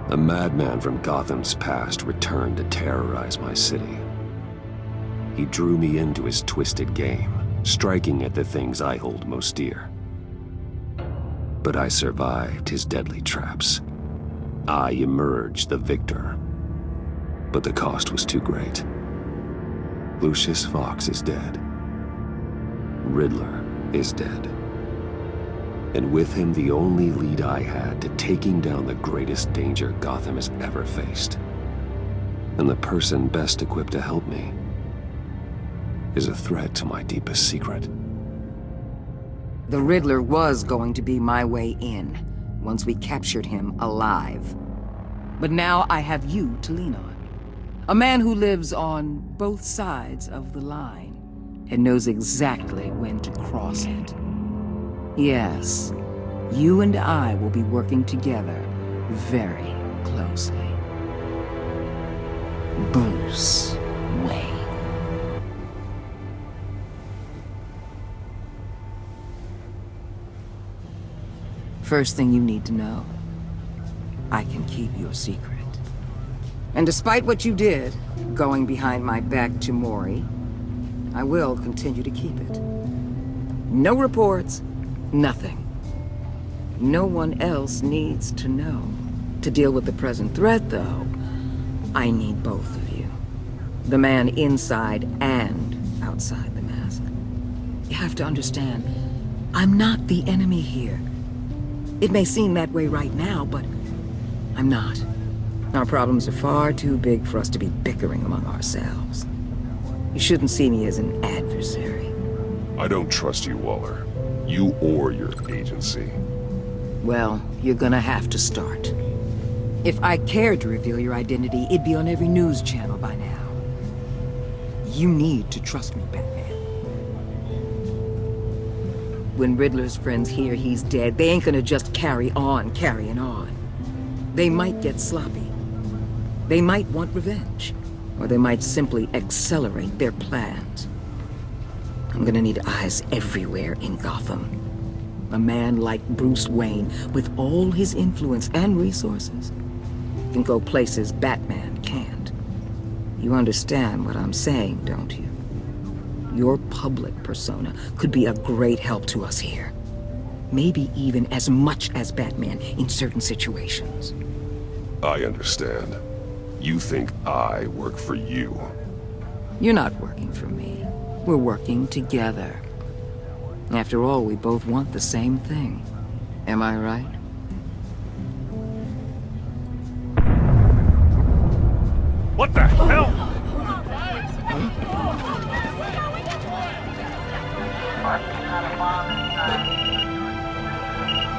A madman from Gotham's past returned to terrorize my city. He drew me into his twisted game, striking at the things I hold most dear. But I survived his deadly traps. I emerged the victor. But the cost was too great. Lucius Fox is dead. Riddler is dead. And with him, the only lead I had to taking down the greatest danger Gotham has ever faced. And the person best equipped to help me is a threat to my deepest secret. The Riddler was going to be my way in, once we captured him alive. But now I have you to lean on. A man who lives on both sides of the line, and knows exactly when to cross it. Yes, you and I will be working together very closely. Bruce Wayne. First thing you need to know, I can keep your secret. And despite what you did, going behind my back to Mori, I will continue to keep it. No reports, nothing. No one else needs to know. To deal with the present threat, though, I need both of you. The man inside and outside the mask. You have to understand, I'm not the enemy here. It may seem that way right now, but I'm not. Our problems are far too big for us to be bickering among ourselves. You shouldn't see me as an adversary. I don't trust you, Waller. You or your agency. Well, you're gonna have to start. If I cared to reveal your identity, it'd be on every news channel by now. You need to trust me, Batman. When Riddler's friends hear he's dead, they ain't gonna just carry on carrying on. They might get sloppy. They might want revenge. Or they might simply accelerate their plans. I'm gonna need eyes everywhere in Gotham. A man like Bruce Wayne, with all his influence and resources, can go places Batman can't. You understand what I'm saying, don't you? Your public persona could be a great help to us here. Maybe even as much as Batman in certain situations. I understand. You think I work for you. You're not working for me. We're working together. After all, we both want the same thing. Am I right? What the hell?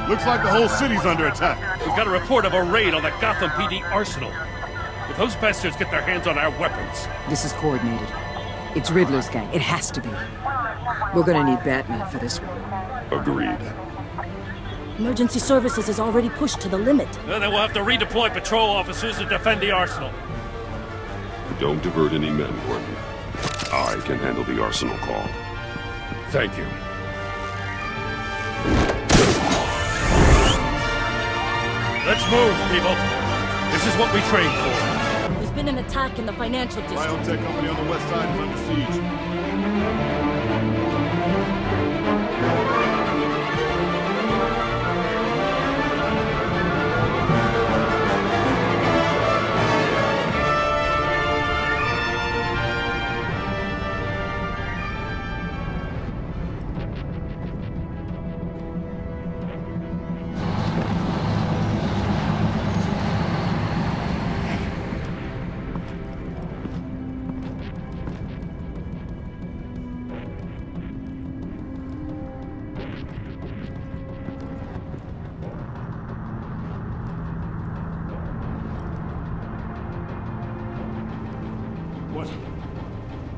Looks like the whole city's under attack. We've got a report of a raid on the Gotham PD arsenal. If those bastards get their hands on our weapons... This is coordinated. It's Riddler's gang. It has to be. We're gonna need Batman for this one. Agreed. Emergency services is already pushed to the limit. Then we'll have to redeploy patrol officers to defend the arsenal. Don't divert any men, Gordon. I can handle the arsenal call. Thank you. Let's move, people. This is what we trained for. There's been an attack in the financial district. Biotech company on the west side is under siege.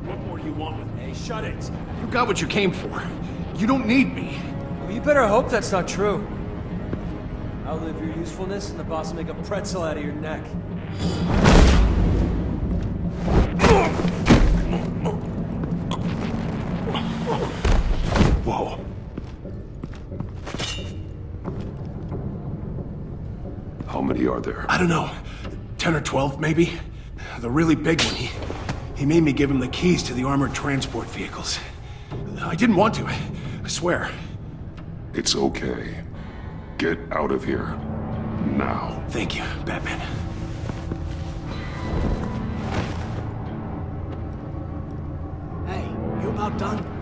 What more do you want with me? Hey, shut it. You got what you came for. You don't need me. Well, you better hope that's not true. Outlive your usefulness, and the boss will make a pretzel out of your neck. Whoa. How many are there? I don't know. 10 or 12, maybe? The really big one, he made me give him the keys to the armored transport vehicles. I didn't want to, I swear. It's okay. Get out of here. Now. Thank you, Batman. Hey, you about done?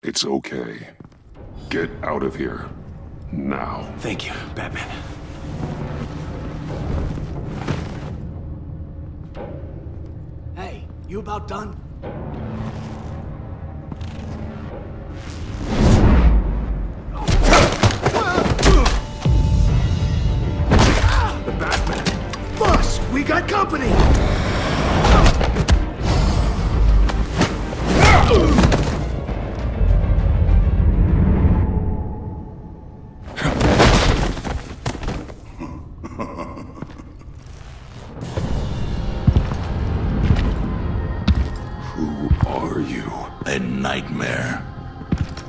It's okay. Get out of here. Now. Thank you, Batman. Hey, you about done? The Batman! Boss, we got company! Who are you? A nightmare,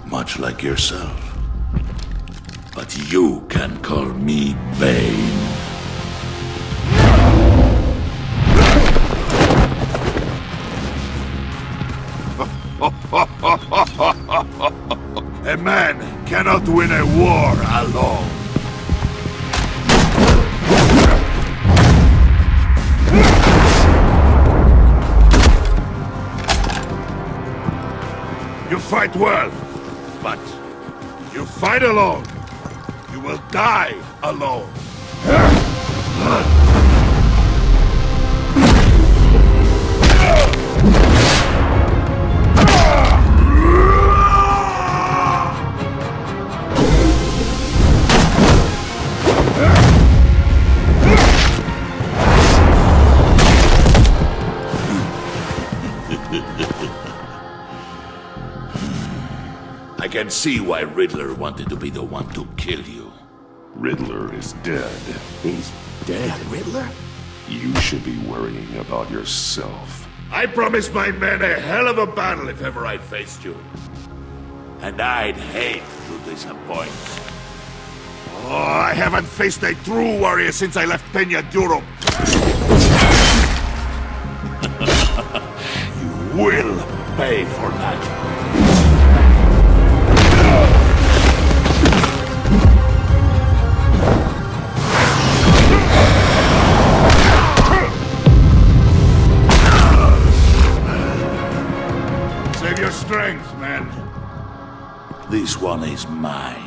much like yourself. But you can call me Bane. A man cannot win a war alone. You fight well, but you fight alone. You will die alone. I can see why Riddler wanted to be the one to kill you. Riddler is dead. He's dead. Riddler? You should be worrying about yourself. I promised my men a hell of a battle if ever I faced you. And I'd hate to disappoint. Oh, I haven't faced a true warrior since I left Peña Duro. You will pay for that. Save your strength, man. This one is mine.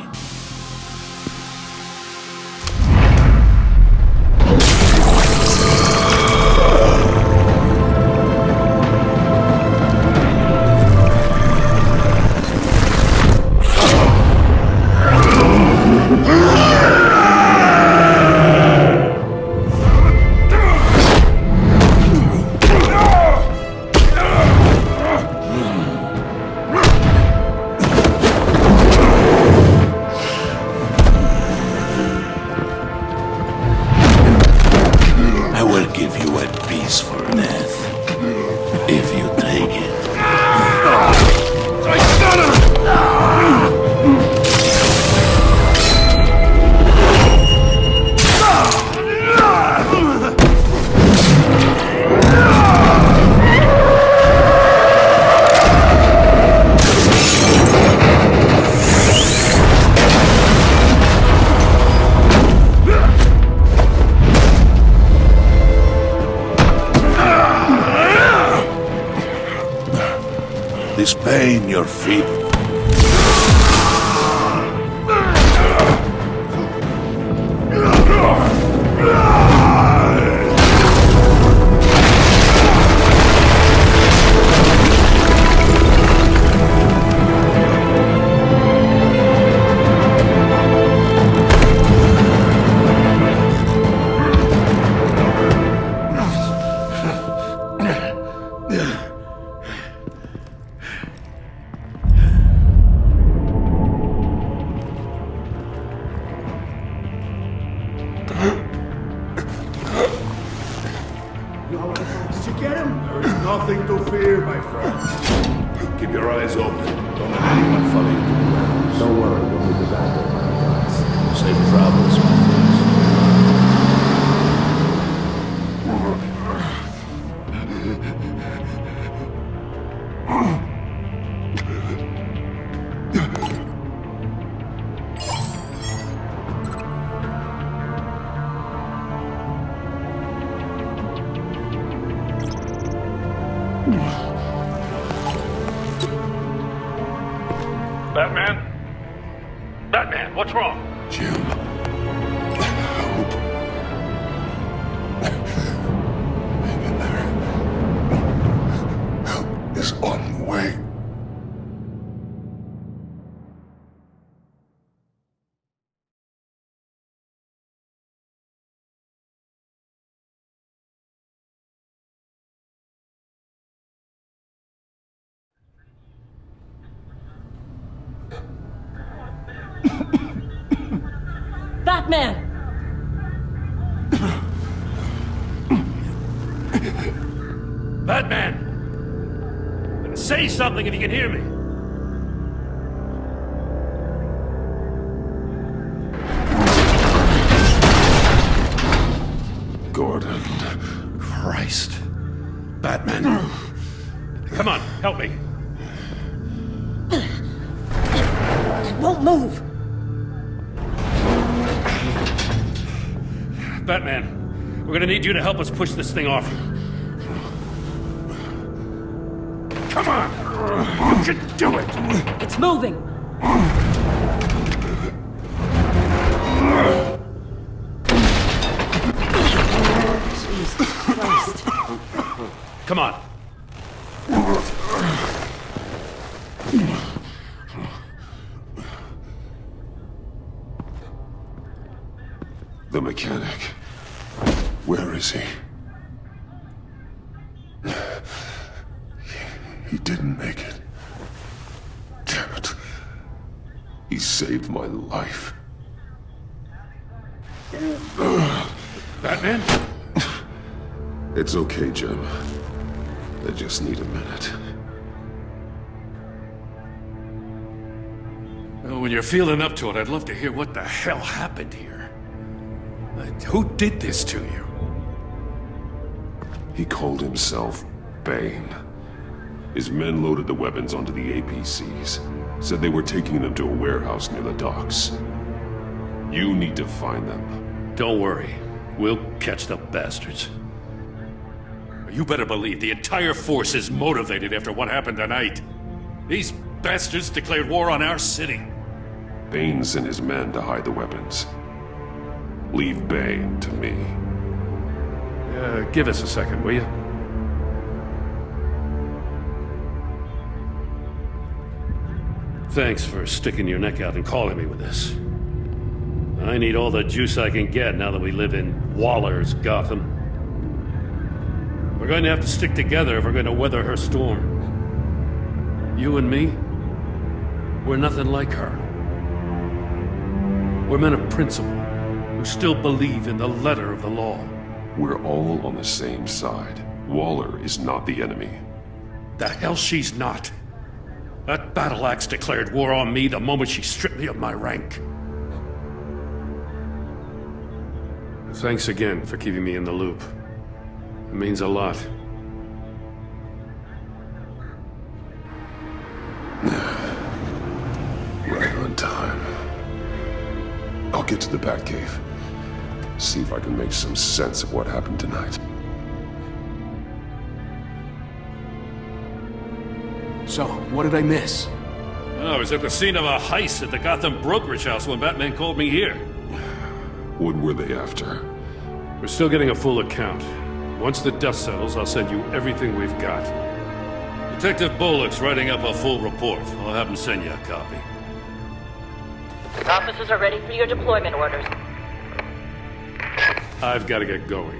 This pain your feet. nothing to fear, my friend. Keep your eyes open. Don't let anyone follow you to the warehouse. Don't worry, we'll meet the back door, my guys. Safe travels, my friends. Batman? Batman, what's wrong? Jim. Help. Hang in there. Help is on the way. Batman! Batman! Say something if you can hear me. Gordon. Christ. Batman. Come on, help me. It won't move! Batman, we're gonna need you to help us push this thing off you. Come on! You can do it! It's moving! Jesus Christ. Come on. The mechanic. Where is he? He didn't make it. Damn it. He saved my life. Batman? It's okay, Jim. I just need a minute. Well, when you're feeling up to it, I'd love to hear what the hell happened here. Who did this to you? He called himself Bane. His men loaded the weapons onto the APCs. Said they were taking them to a warehouse near the docks. You need to find them. Don't worry. We'll catch the bastards. You better believe the entire force is motivated after what happened tonight. These bastards declared war on our city. Bane sent his men to hide the weapons. Leave Bane to me. Give us a second, will you? Thanks for sticking your neck out and calling me with this. I need all the juice I can get now that we live in Waller's Gotham. We're going to have to stick together if we're going to weather her storm. You and me, we're nothing like her. We're men of principle who still believe in the letter of the law. We're all on the same side. Waller is not the enemy. The hell she's not. That battle axe declared war on me the moment she stripped me of my rank. Thanks again for keeping me in the loop. It means a lot. Right on time. I'll get to the Batcave. See if I can make some sense of what happened tonight. So, what did I miss? I was at the scene of a heist at the Gotham brokerage house when Batman called me here. What were they after? We're still getting a full account. Once the dust settles, I'll send you everything we've got. Detective Bullock's writing up a full report. I'll have him send you a copy. Officers are ready for your deployment orders. I've got to get going.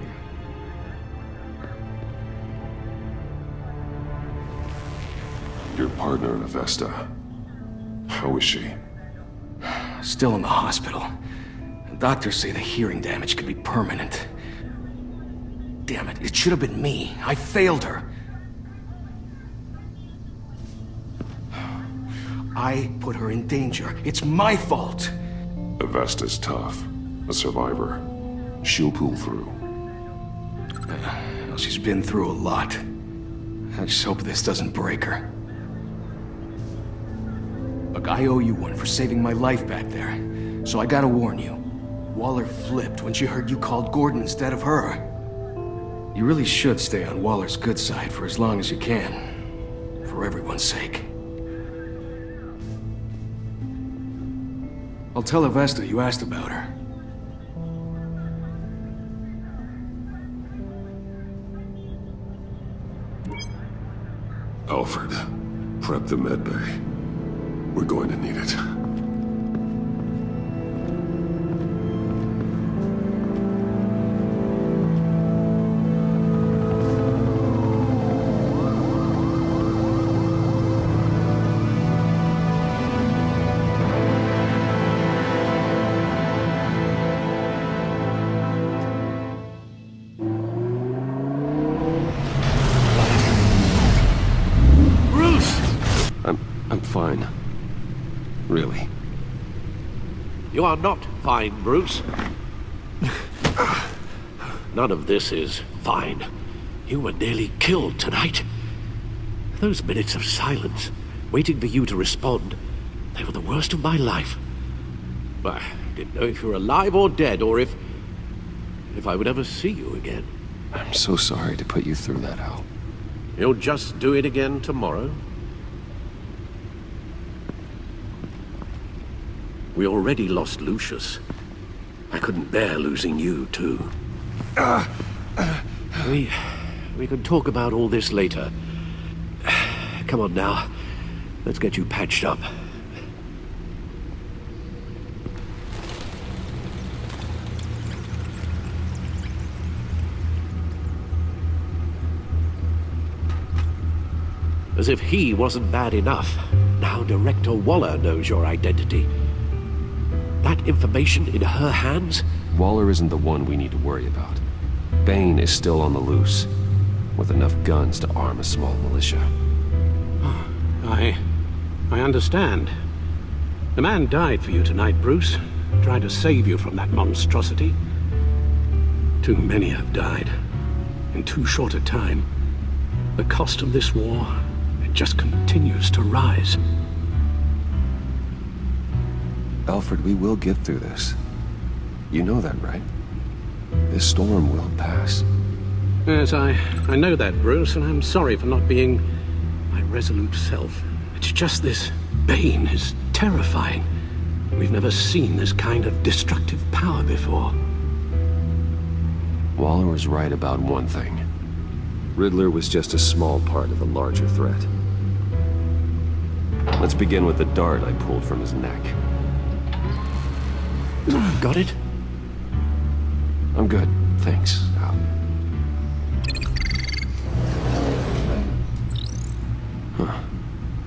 Your partner in Avesta. How is she? Still in the hospital. The doctors say the hearing damage could be permanent. Damn it, it should have been me. I failed her. I put her in danger. It's my fault. Avesta's tough. A survivor. She'll pull through. Well, she's been through a lot. I just hope this doesn't break her. Look, I owe you one for saving my life back there. So I gotta warn you. Waller flipped when she heard you called Gordon instead of her. You really should stay on Waller's good side for as long as you can. For everyone's sake. I'll tell Avesta you asked about her. Alfred, prep the med bay. We're going to need it. I'm fine. Really. You are not fine, Bruce. None of this is fine. You were nearly killed tonight. Those minutes of silence, waiting for you to respond, they were the worst of my life. I didn't know if you were alive or dead, or if I would ever see you again. I'm so sorry to put you through that, Al. You'll just do it again tomorrow? We already lost Lucius. I couldn't bear losing you, too. We can talk about all this later. Come on now. Let's get you patched up. As if he wasn't bad enough, now Director Waller knows your identity. That information in her hands? Waller isn't the one we need to worry about. Bane is still on the loose, with enough guns to arm a small militia. I understand. The man died for you tonight, Bruce. Tried to save you from that monstrosity. Too many have died. In too short a time. The cost of this war, it just continues to rise. Alfred, we will get through this. You know that, right? This storm will pass. Yes, I know that, Bruce, and I'm sorry for not being my resolute self. It's just this Bane is terrifying. We've never seen this kind of destructive power before. Waller was right about one thing. Riddler was just a small part of the larger threat. Let's begin with the dart I pulled from his neck. Got it? I'm good, thanks, Al. Huh.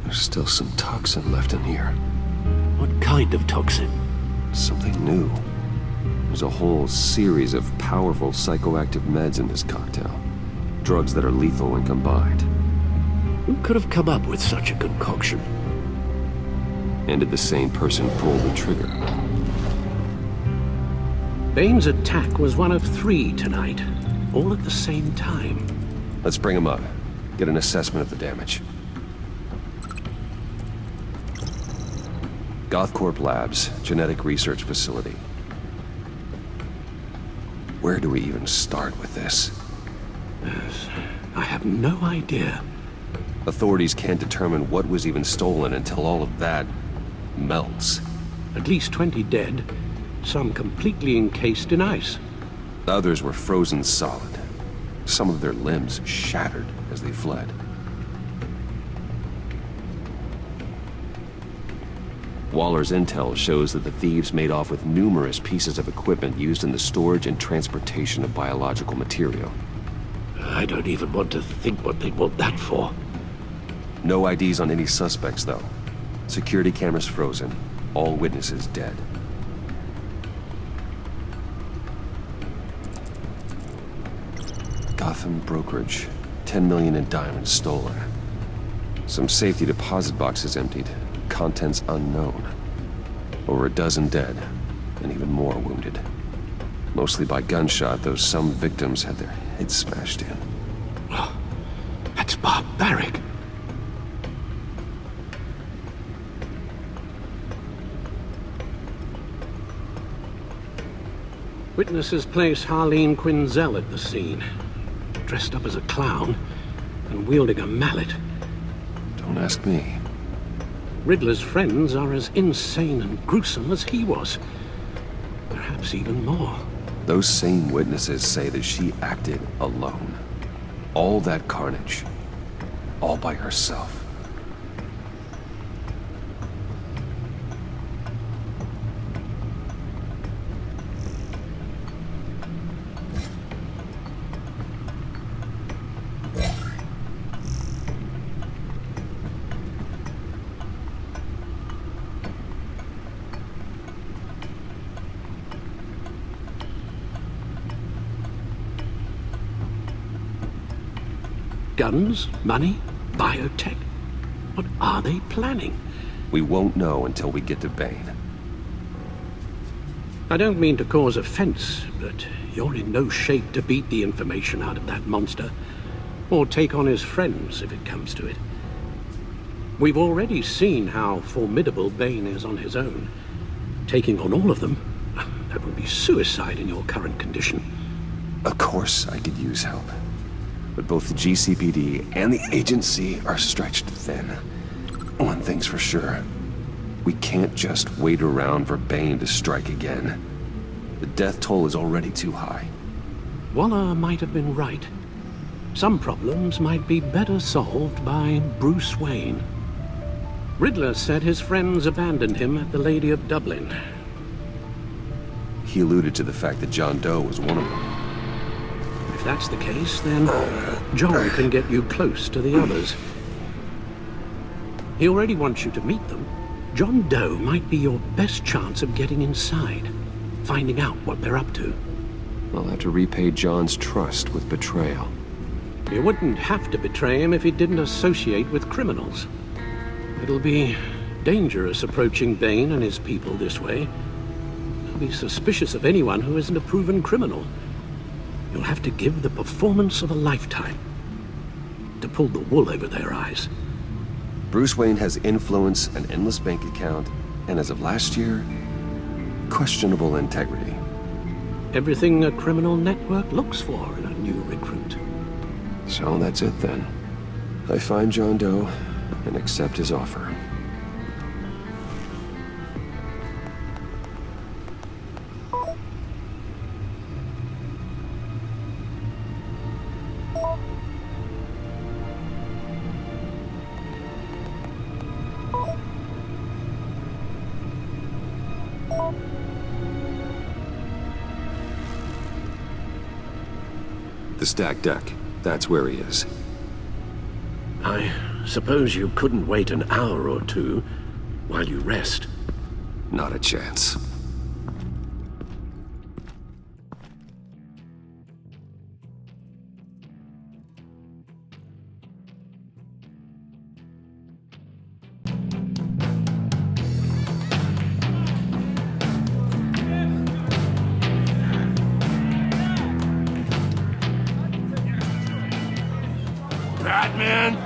There's still some toxin left in here. What kind of toxin? Something new. There's a whole series of powerful psychoactive meds in this cocktail. Drugs that are lethal when combined. Who could have come up with such a concoction? And did the same person pull the trigger? Bane's attack was one of 3 tonight, all at the same time. Let's bring him up. Get an assessment of the damage. Gothcorp Labs, genetic research facility. Where do we even start with this? Yes, I have no idea. Authorities can't determine what was even stolen until all of that melts. At least 20 dead, some completely encased in ice. Others were frozen solid. Some of their limbs shattered as they fled. Waller's intel shows that the thieves made off with numerous pieces of equipment used in the storage and transportation of biological material. I don't even want to think what they'd want that for. No IDs on any suspects, though. Security cameras frozen. All witnesses dead. Gotham brokerage. 10 million in diamonds stolen. Some safety deposit boxes emptied. contents unknown. Over a dozen dead, and even more wounded. Mostly by gunshot, though some victims had their heads smashed in. That's barbaric. Witnesses place Harleen Quinzel at the scene, dressed up as a clown and wielding a mallet. Don't ask me. Riddler's friends are as insane and gruesome as he was. Perhaps even more. Those same witnesses say that she acted alone. All that carnage. All by herself. Guns, money, biotech. What are they planning? We won't know until we get to Bane. I don't mean to cause offense, but you're in no shape to beat the information out of that monster, or take on his friends if it comes to it. We've already seen how formidable Bane is on his own. Taking on all of them, that would be suicide in your current condition. Of course I could use help. But both the GCPD and the agency are stretched thin. One thing's for sure. We can't just wait around for Bane to strike again. The death toll is already too high. Waller might have been right. Some problems might be better solved by Bruce Wayne. Riddler said his friends abandoned him at the Lady of Dublin. He alluded to the fact that John Doe was one of them. If that's the case, then John can get you close to the others. He already wants you to meet them. John Doe might be your best chance of getting inside, finding out what they're up to. I'll have to repay John's trust with betrayal. You wouldn't have to betray him if he didn't associate with criminals. It'll be dangerous approaching Bane and his people this way. They'll be suspicious of anyone who isn't a proven criminal. You'll have to give the performance of a lifetime to pull the wool over their eyes. Bruce Wayne has influence, an endless bank account, and as of last year, questionable integrity. Everything a criminal network looks for in a new recruit. So that's it then. I find John Doe and accept his offer. The stacked deck. That's where he is. I suppose you couldn't wait an hour or two while you rest. Not a chance. Batman?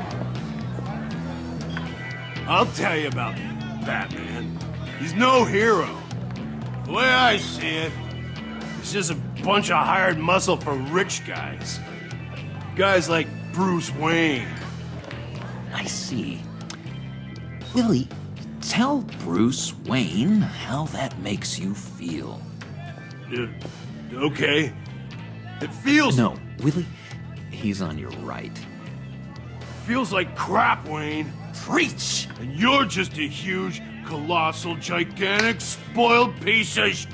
I'll tell you about Batman. He's no hero. The way I see it, he's just a bunch of hired muscle for rich guys. Guys like Bruce Wayne. I see. Willie, tell Bruce Wayne how that makes you feel. Okay. It feels... No, Willie, he's on your right. Feels like crap, Wayne. Preach! And you're just a huge, colossal, gigantic, spoiled piece of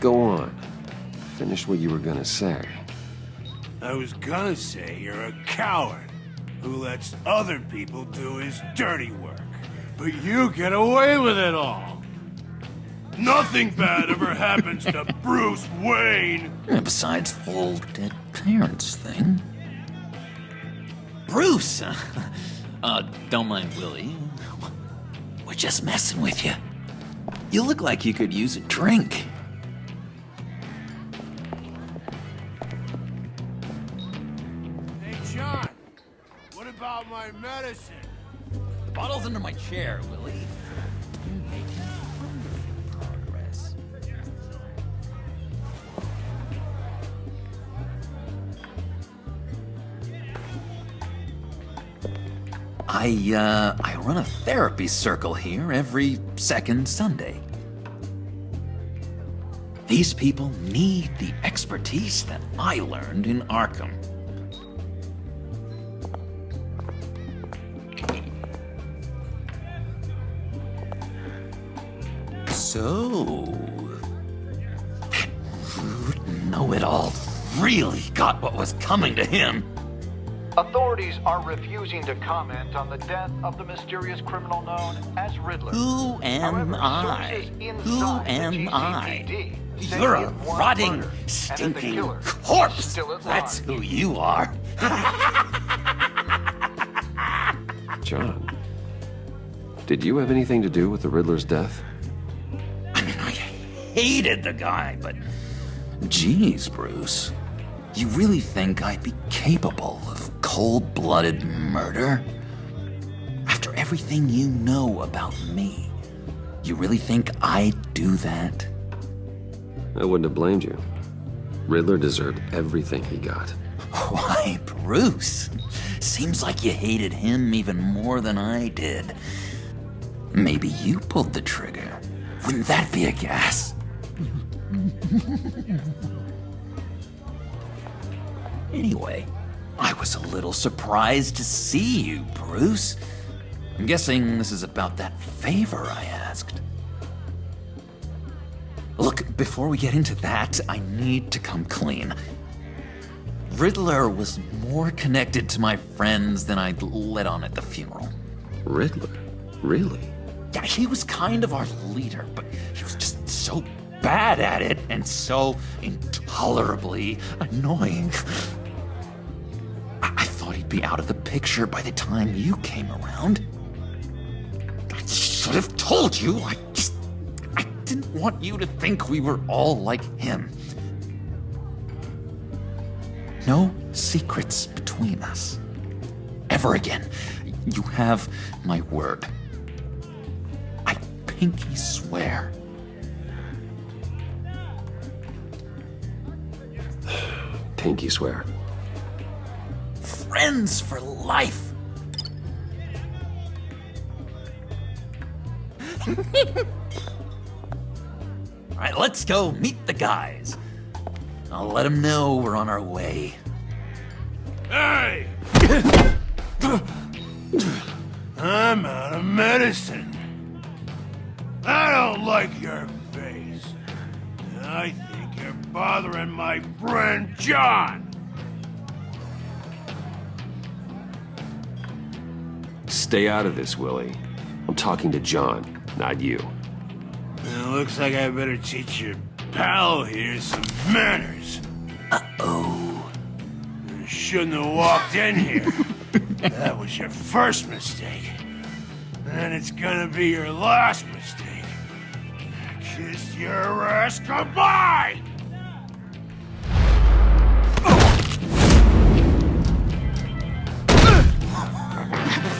Go on. Finish what you were gonna say. I was gonna say you're a coward who lets other people do his dirty work. But you get away with it all. Nothing bad ever happens to Bruce Wayne. And besides, the whole parents thing. Bruce! Don't mind Willie. We're just messing with you. You look like you could use a drink. Hey, John. What about my medicine? The bottle's under my chair, Willie. You make progress. I run a therapy circle here every second Sunday. These people need the expertise that I learned in Arkham. So, that rude know-it-all really got what was coming to him. Authorities are refusing to comment on the death of the mysterious criminal known as Riddler. Who am However, I? sources Who inside the am I? GCPD say You're he a had one rotting, murder, and that the stinking killer is corpse. still at That's large. who you are. John, did you have anything to do with the Riddler's death? I mean, I hated the guy, but geez, Bruce. You really think I'd be capable of cold-blooded murder? After everything you know about me, you really think I'd do that? I wouldn't have blamed you. Riddler deserved everything he got. Why, Bruce? Seems like you hated him even more than I did. Maybe you pulled the trigger. Wouldn't that be a gas? Anyway, I was a little surprised to see you, Bruce. I'm guessing this is about that favor I asked. Look, before we get into that, I need to come clean. Riddler was more connected to my friends than I'd let on at the funeral. Riddler? Really? Yeah, he was kind of our leader, but he was just so bad at it and so intolerably annoying. I thought he'd be out of the picture by the time you came around. I should have told you. I didn't want you to think we were all like him. No secrets between us. Ever again. You have my word. I pinky swear. Pinky swear. Friends for life. All right, let's go meet the guys. I'll let them know we're on our way. Hey! I'm out of medicine. I don't like your face. I think you're bothering my friend John. Stay out of this, Willie. I'm talking to John, not you. It looks like I better teach your pal here some manners. Uh-oh. You shouldn't have walked in here. That was your first mistake. And it's gonna be your last mistake. Kiss your ass goodbye!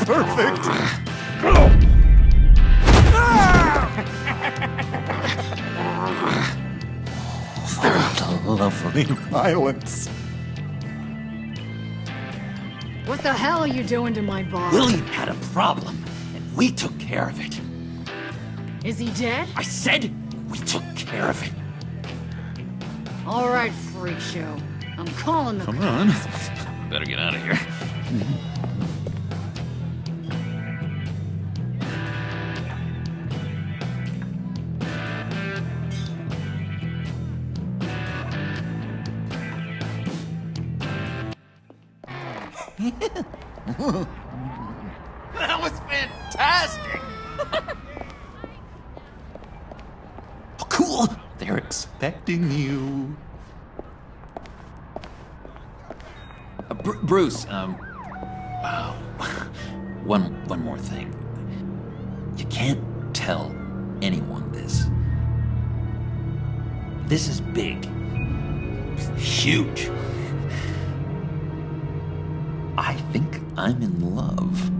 Perfect! Lovely violence. What the hell are you doing to my bar? Willie had a problem, and we took care of it. Is he dead? I said we took care of it. All right, freak show. I'm calling the Come cops. on. Better get out of here. That was fantastic! Oh, cool! They're expecting you. Bruce, one more thing. You can't tell anyone this. This is big. Huge. I think I'm in love.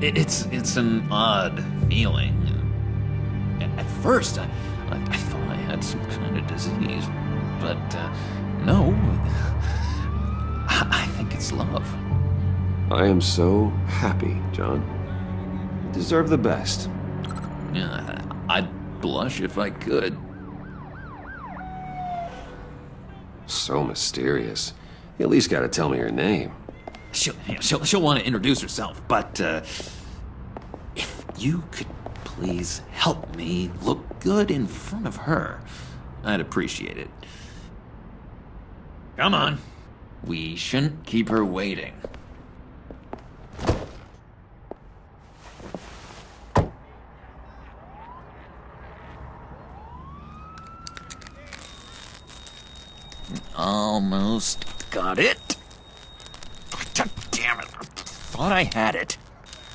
It's an odd feeling. At first, I thought I had some kind of disease, but no. I think it's love. I am so happy, John. You deserve the best. Yeah, I'd blush if I could. So mysterious. You at least gotta tell me her name. She'll want to introduce herself, but if you could please help me look good in front of her, I'd appreciate it. Come on. We shouldn't keep her waiting. Almost got it. God damn it. I thought I had it.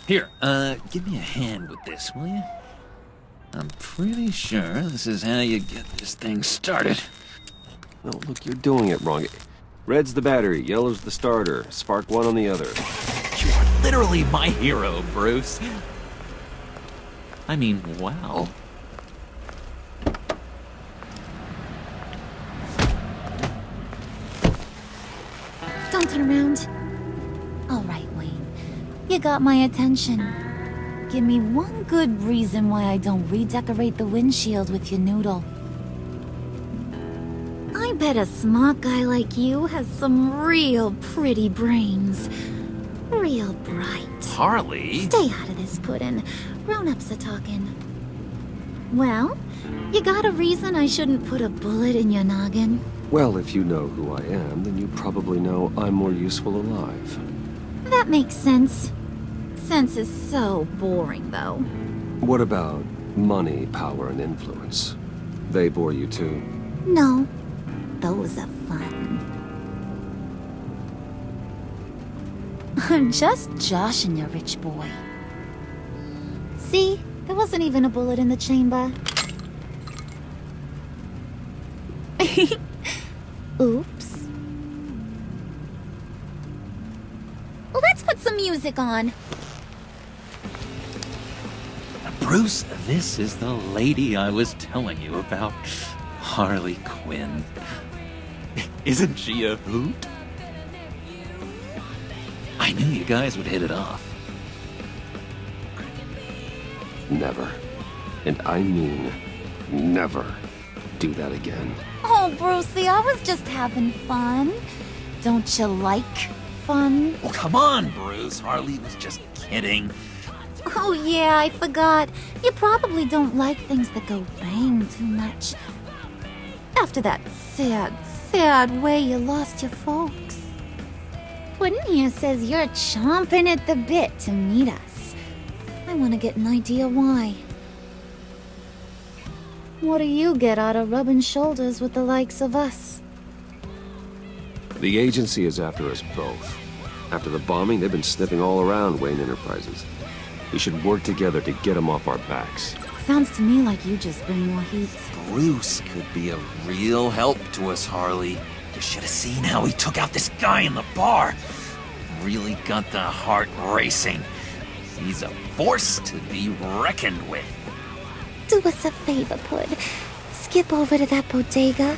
Here, give me a hand with this, will you? I'm pretty sure this is how you get this thing started. Oh, look, you're doing it wrong. Red's the battery, yellow's the starter. Spark one on the other. You are literally my hero, Bruce. I mean, wow. Don't turn around. All right, Wayne. You got my attention. Give me one good reason why I don't redecorate the windshield with your noodle. I bet a smart guy like you has some real pretty brains. Real bright. Harley? Stay out of this, Puddin'. Grown-ups are talking. Well, you got a reason I shouldn't put a bullet in your noggin? Well, if you know who I am, then you probably know I'm more useful alive. That makes sense. Sense is so boring, though. What about money, power, and influence? They bore you too? No. Those are fun. I'm just joshing you, rich boy. See? There wasn't even a bullet in the chamber. Oops. Let's put some music on. Bruce, this is the lady I was telling you about. Harley Quinn. Isn't she a hoot? I knew you guys would hit it off. Never. And I mean never do that again. Oh, Brucey, I was just having fun. Don't you like fun? Well, come on, Bruce. Harley was just kidding. Oh, yeah, I forgot. You probably don't like things that go bang too much. After that sad way you lost your folks. Puddin' here says you're chomping at the bit to meet us. I want to get an idea why. What do you get out of rubbing shoulders with the likes of us? The agency is after us both. After the bombing, they've been sniffing all around Wayne Enterprises. We should work together to get them off our backs. Sounds to me like you just bring more heat. Bruce could be a real help to us, Harley. You should have seen how he took out this guy in the bar. Really got the heart racing. He's a force to be reckoned with. Do us a favor, Pud. Skip over to that bodega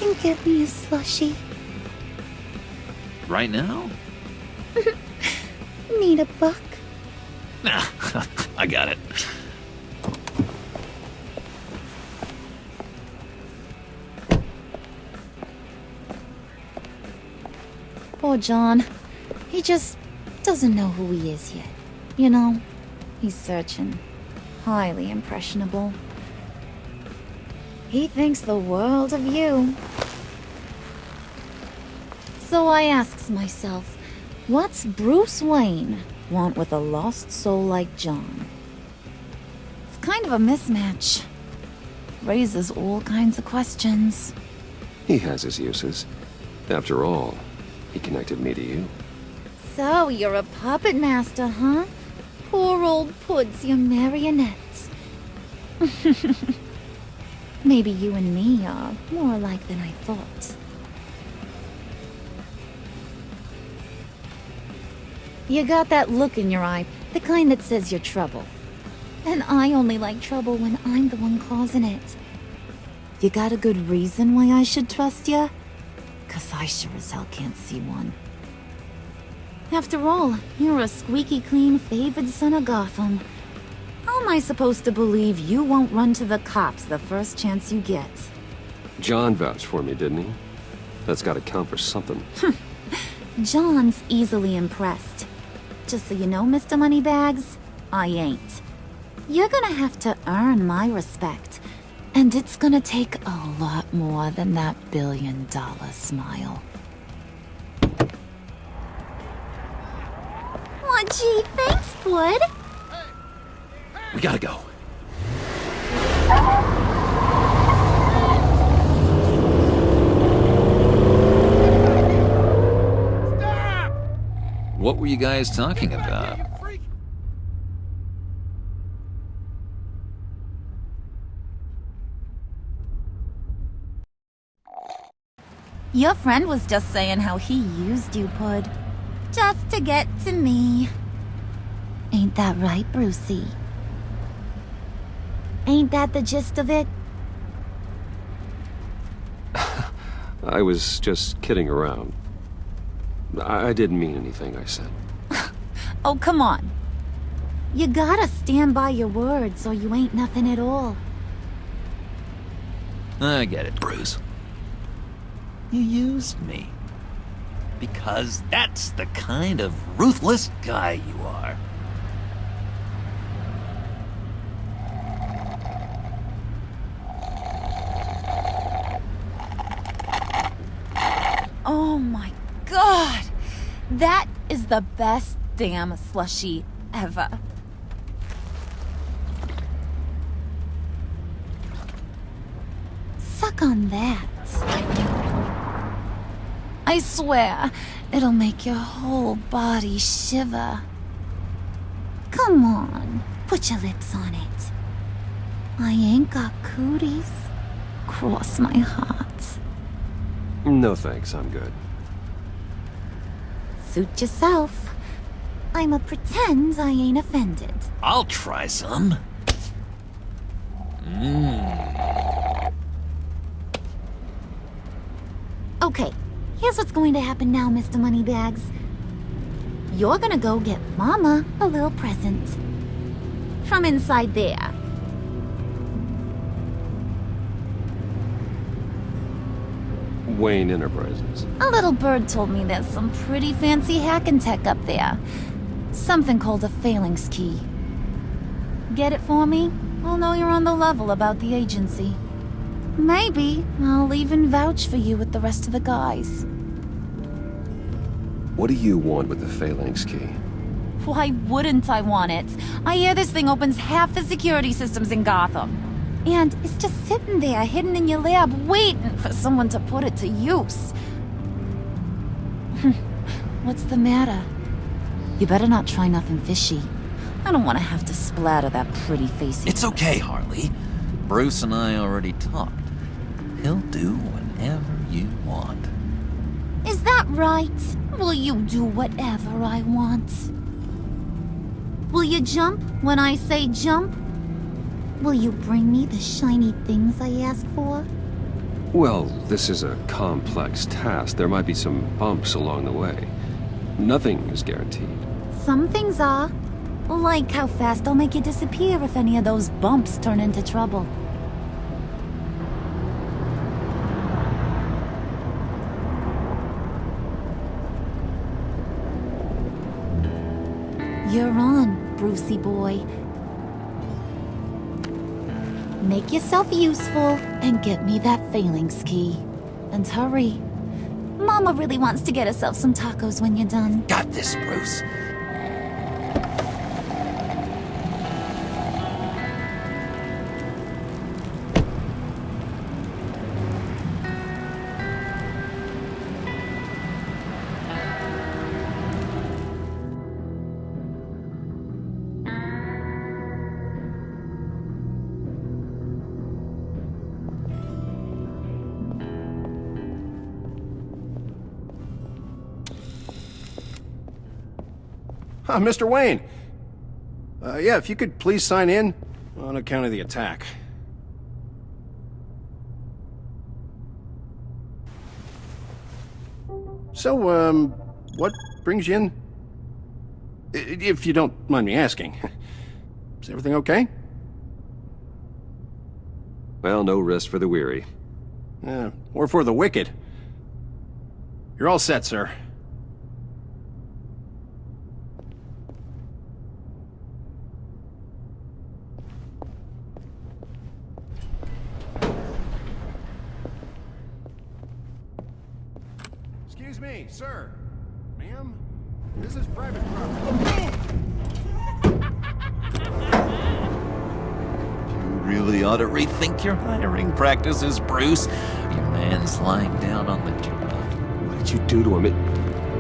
and get me a slushie. Right now? Need a buck? Nah, I got it. Poor John. He just doesn't know who he is yet. You know, he's searching. Highly impressionable. He thinks the world of you. So I asks myself, what's Bruce Wayne want with a lost soul like John? It's kind of a mismatch. Raises all kinds of questions. He has his uses. After all, He connected me to you. So, you're a puppet master, huh? Poor old Puds, your marionette. Maybe you and me are more alike than I thought. You got that look in your eye, the kind that says you're trouble. And I only like trouble when I'm the one causing it. You got a good reason why I should trust you? 'Cause I sure as hell can't see one. After all, you're a squeaky clean favored son of Gotham. How am I supposed to believe you won't run to the cops the first chance you get? John vouched for me, didn't he? That's gotta count for something. John's easily impressed. Just so you know, Mr. Moneybags, I ain't. You're gonna have to earn my respect. And it's gonna take a lot more than that billion-dollar smile. Aw, gee, thanks, Bud. We gotta go. What were you guys talking about? Your friend was just saying how he used you, Pud. Just to get to me. Ain't that right, Brucey? Ain't that the gist of it? I was just kidding around. I didn't mean anything I said. Oh, come on. You gotta stand by your words or you ain't nothing at all. I get it, Bruce. You used me. Because that's the kind of ruthless guy you are. Oh my god! That is the best damn slushie ever. Suck on that. I swear, it'll make your whole body shiver. Come on, put your lips on it. I ain't got cooties. Cross my heart. No thanks, I'm good. Suit yourself. I'ma pretend I ain't offended. I'll try some. Okay, here's what's going to happen now, Mr. Moneybags. You're gonna go get Mama a little present. From inside there. Wayne Enterprises. A little bird told me there's some pretty fancy hacking tech up there. Something called a phalanx key. Get it for me? I'll know you're on the level about the agency. Maybe I'll even vouch for you with the rest of the guys. What do you want with the phalanx key? Why wouldn't I want it? I hear this thing opens half the security systems in Gotham. And it's just sitting there, hidden in your lab, waiting for someone to put it to use. What's the matter? You better not try nothing fishy. I don't want to have to splatter that pretty face. It's okay, Harley. Bruce and I already talked. He'll do whatever you want. Is that right? Will you do whatever I want? Will you jump when I say jump? Will you bring me the shiny things I ask for? Well, this is a complex task. There might be some bumps along the way. Nothing is guaranteed. Some things are. Like how fast I'll make you disappear if any of those bumps turn into trouble. You're on, Brucey boy. Make yourself useful and get me that phalanx key. And hurry. Mama really wants to get herself some tacos when you're done. Got this, Bruce. Mr. Wayne. Yeah, if you could please sign in on account of the attack. So, what brings you in? If you don't mind me asking. Is everything okay? Well, no rest for the weary. Or for the wicked. You're all set, sir. Excuse me, sir. Ma'am? This is private property. Really ought to rethink your hiring practices, Bruce. Your man's lying down on the job. What did you do to him?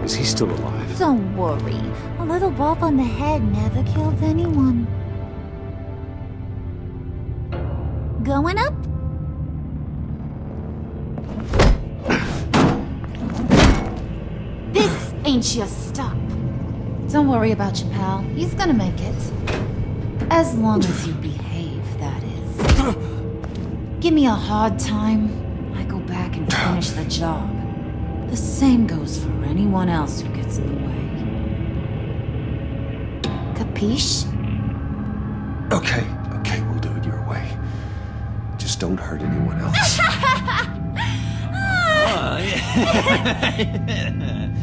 Is he still alive? Don't worry. A little bump on the head never killed anyone. Going up? This ain't your stop. Don't worry about your pal. He's gonna make it. As long as you behave, that is. Give me a hard time, I go back and finish the job. The same goes for anyone else who gets in the way. Capiche? Okay, we'll do it your way. Just don't hurt anyone else.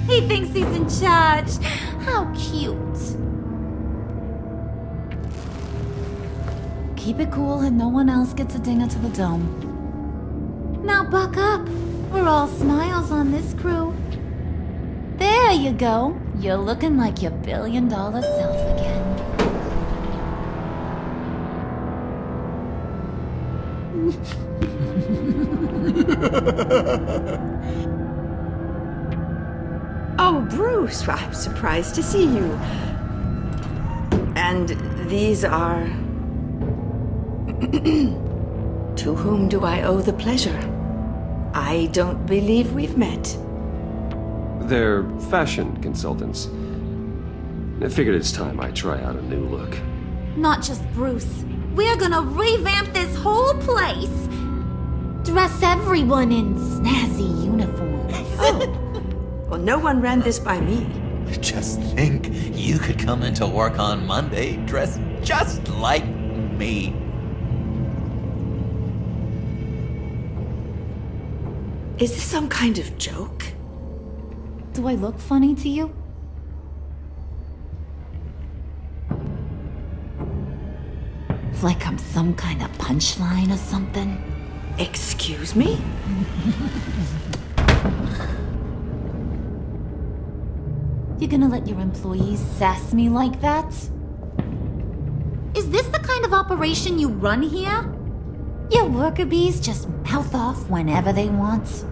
He thinks he's in charge. How cute. Keep it cool and no one else gets a dinger to the dome. Now buck up. We're all smiles on this crew. There you go. You're looking like your billion-dollar self again. Oh, Bruce, I'm surprised to see you. And these are... To whom do I owe the pleasure? I don't believe we've met. They're fashion consultants. I figured it's time I try out a new look. Not just Bruce. We're gonna revamp this whole place. Dress everyone in snazzy uniforms. Oh. Well, no one ran this by me. Just think, you could come into work on Monday dressed just like me. Is this some kind of joke? Do I look funny to you? Like I'm some kind of punchline or something? Excuse me? You gonna let your employees sass me like that? Is this the kind of operation you run here? Your worker bees just mouth off whenever they want?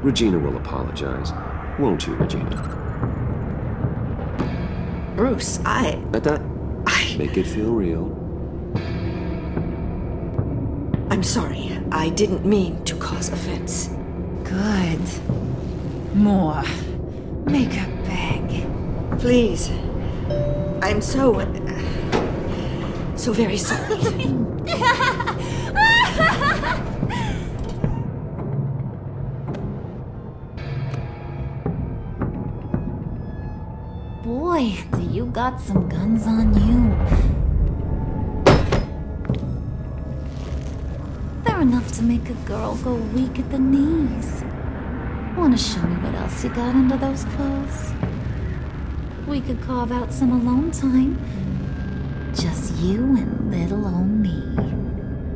Regina will apologize. Won't you, Regina? Bruce, Make it feel real. I'm sorry. I didn't mean to cause offense. Good. More. Make her beg. Please. I'm so very sorry. Boy, do you got some guns on you. They're enough to make a girl go weak at the knees. Wanna show me what else you got under those clothes? We could carve out some alone time. Just you and little old me.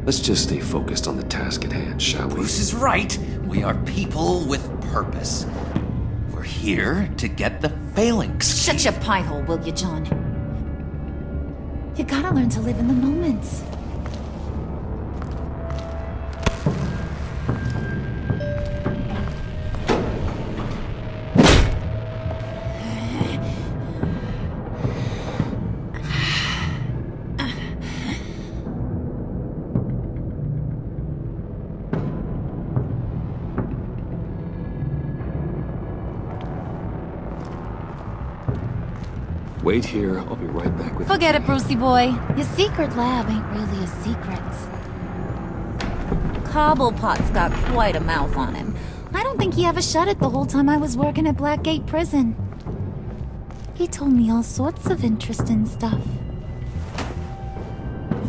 Let's just stay focused on the task at hand, shall we? Bruce is right. We are people with purpose. We're here to get the phalanx. Shut your pie hole, will you, John? You gotta learn to live in the moment. Wait here. I'll be right back with Forget it, Brucey boy. Your secret lab ain't really a secret. Cobblepot's got quite a mouth on him. I don't think he ever shut it the whole time I was working at Blackgate Prison. He told me all sorts of interesting stuff.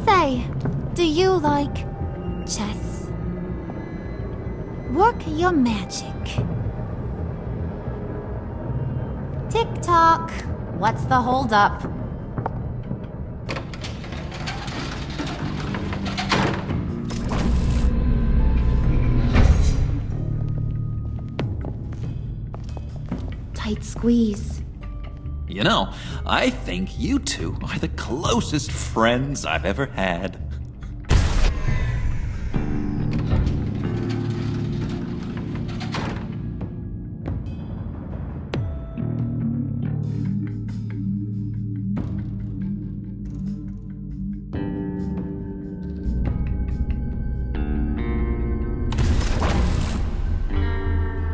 Say, do you like chess? Work your magic. Tick-tock. What's the holdup? Tight squeeze. You know, I think you two are the closest friends I've ever had.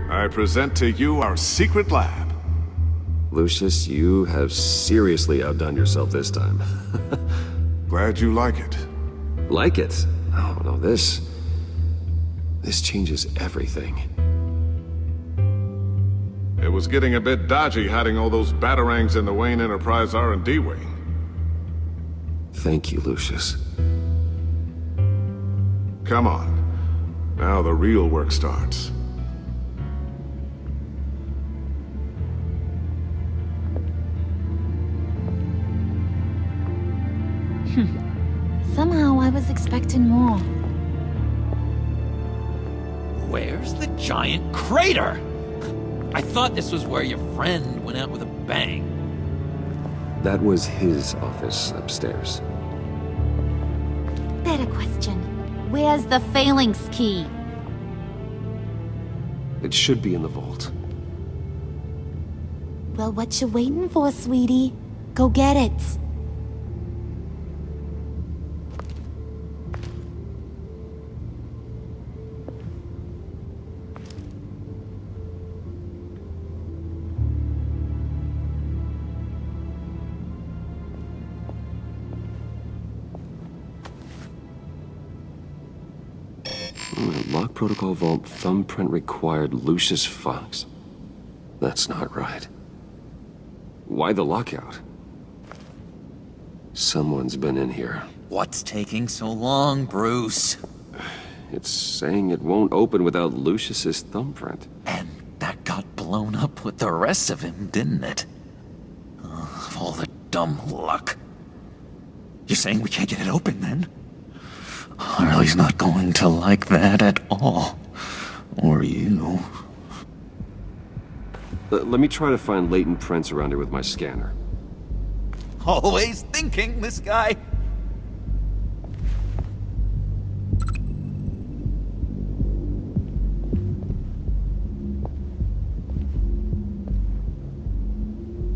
I present to you our secret lab. Lucius, you have seriously outdone yourself this time. Glad you like it. Like it? Oh, no, this changes everything. It was getting a bit dodgy hiding all those batarangs in the Wayne Enterprise R&D wing. Thank you, Lucius. Come on. Now the real work starts. Somehow I was expecting more. Where's the giant crater? I thought this was where your friend went out with a bang. That was his office upstairs. Better question. Where's the phalanx key? It should be in the vault. Well, what you waiting for, sweetie? Go get it. Lock protocol vault thumbprint required Lucius Fox. That's not right. Why the lockout? Someone's been in here. What's taking so long, Bruce? It's saying it won't open without Lucius's thumbprint. And that got blown up with the rest of him, didn't it? Of all the dumb luck. You're saying we can't get it open, then? Harley's not going to like that at all. Or you. Let me try to find latent prints around here with my scanner. Always thinking, this guy.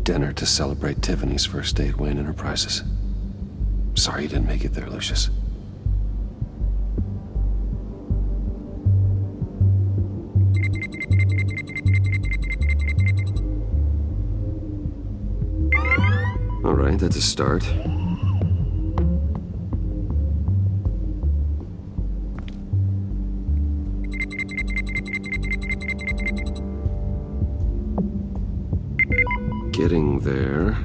Dinner to celebrate Tiffany's first day at Wayne Enterprises. Sorry you didn't make it there, Lucius. All right, that's a start. Getting there.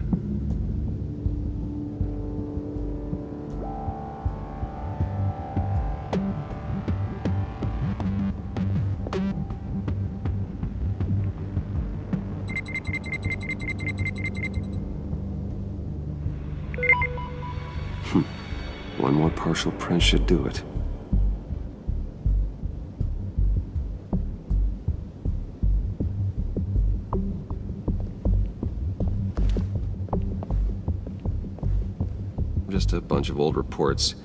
One more partial print should do it. Just a bunch of old reports.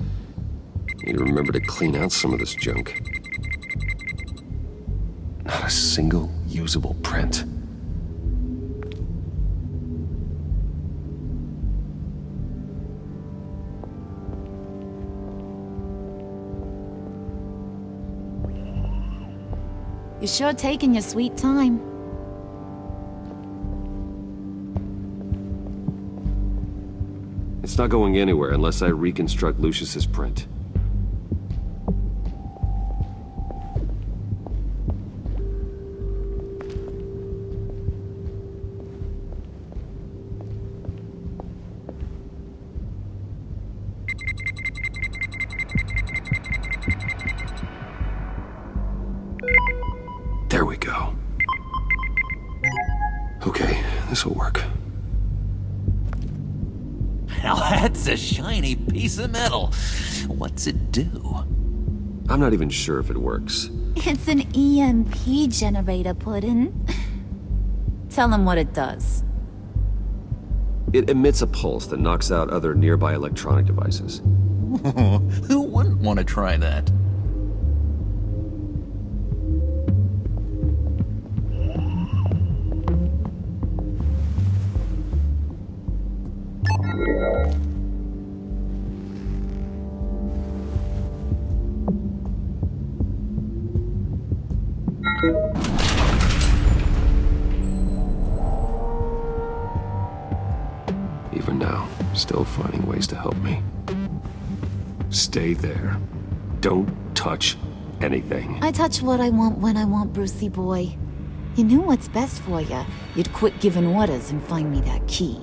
Need to remember to clean out some of this junk. Not a single usable print. You're sure taking your sweet time. not going anywhere unless I reconstruct Lucius's print. There we go. Okay, this'll work. Now that's a shiny piece of metal. What's it do? I'm not even sure if it works. It's an EMP generator, Puddin'. Tell him what it does. It emits a pulse that knocks out other nearby electronic devices. Who wouldn't want to try that? Even now, still finding ways to help me. Stay there. Don't touch anything. I touch what I want when I want, Brucey boy. You knew what's best for you. You'd quit giving orders and find me that key.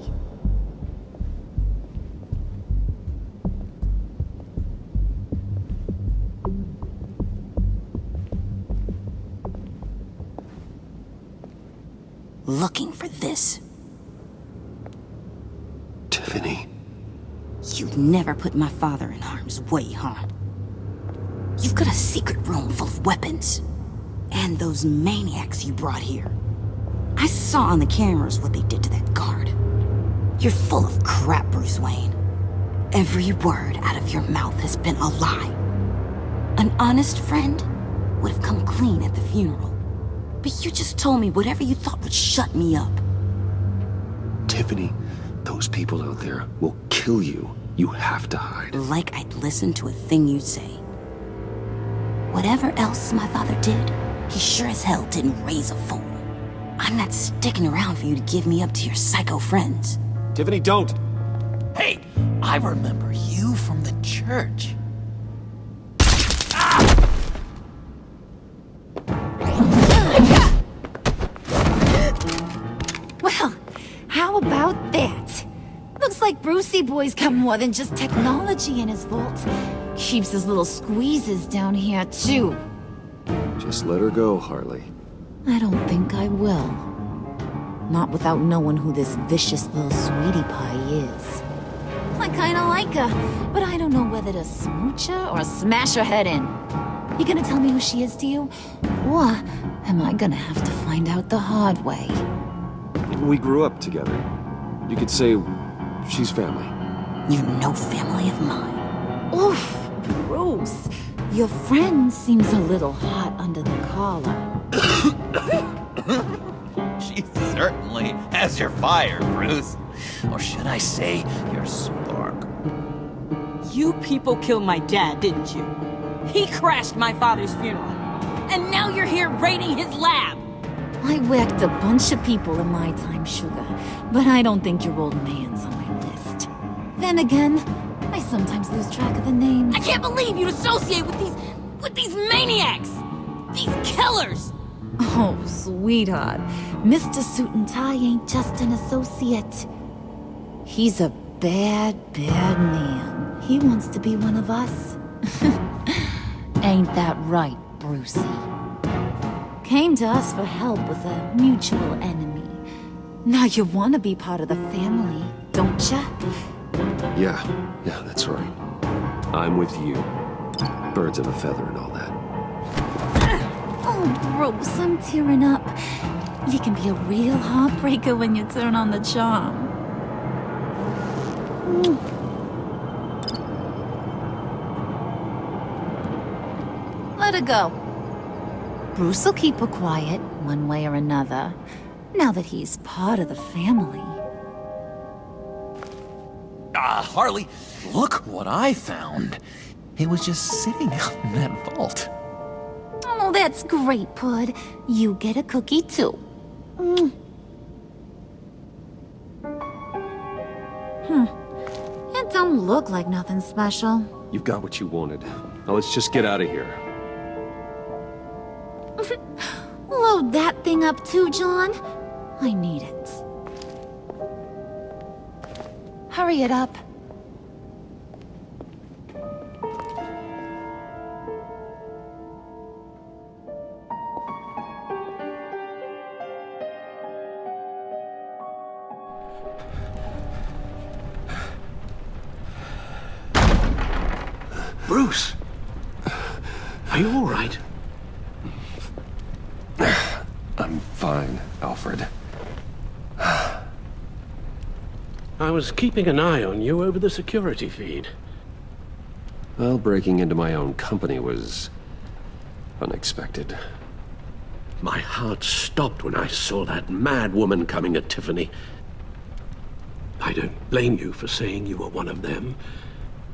Looking for this. Tiffany. You'd never put my father in harm's way, huh? You've got a secret room full of weapons. And those maniacs you brought here. I saw on the cameras what they did to that guard. You're full of crap, Bruce Wayne. Every word out of your mouth has been a lie. An honest friend would have come clean at the funeral. But you just told me whatever you thought would shut me up. Tiffany, those people out there will kill you. You have to hide. Like I'd listen to a thing you say. Whatever else my father did, he sure as hell didn't raise a fool. I'm not sticking around for you to give me up to your psycho friends. Tiffany, don't! Hey, I remember you from the church. Well, how about that? Looks like Brucey boy's got more than just technology in his vault. Keeps his little squeezes down here, too. Just let her go, Harley. I don't think I will. Not without knowing who this vicious little sweetie pie is. I kinda like her, but I don't know whether to smooch her or smash her head in. You gonna tell me who she is to you? Or am I gonna have to find out the hard way? We grew up together. You could say she's family. You're no family of mine. Oof, Bruce. Your friend seems a little hot under the collar. She certainly has your fire, Bruce. Or should I say, your spark. You people killed my dad, didn't you? He crashed my father's funeral. And now you're here raiding his lab! I whacked a bunch of people in my time, Sugar, but I don't think your old man's on my list. Then again, I sometimes lose track of the names. I can't believe you'd associate with these maniacs! These killers! Oh, sweetheart. Mr. Suit and Tie ain't just an associate. He's a bad, bad man. He wants to be one of us. Ain't that right, Brucey? Came to us for help with a mutual enemy. Now you want to be part of the family, don't ya? Yeah, that's right. I'm with you. Birds of a feather and all that. Oh, Bruce, I'm tearing up. You can be a real heartbreaker when you turn on the charm. Let her go. Bruce will keep her quiet, one way or another, now that he's part of the family. Harley, look what I found. It was just sitting out in that vault. Oh, that's great, Pud. You get a cookie, too. It don't look like nothing special. You've got what you wanted. Now let's just get out of here. Load that thing up too, John. I need it. Hurry it up. Bruce! Are you all right? I'm fine, Alfred. I was keeping an eye on you over the security feed. Well, breaking into my own company was unexpected. My heart stopped when I saw that mad woman coming at Tiffany. I don't blame you for saying you were one of them.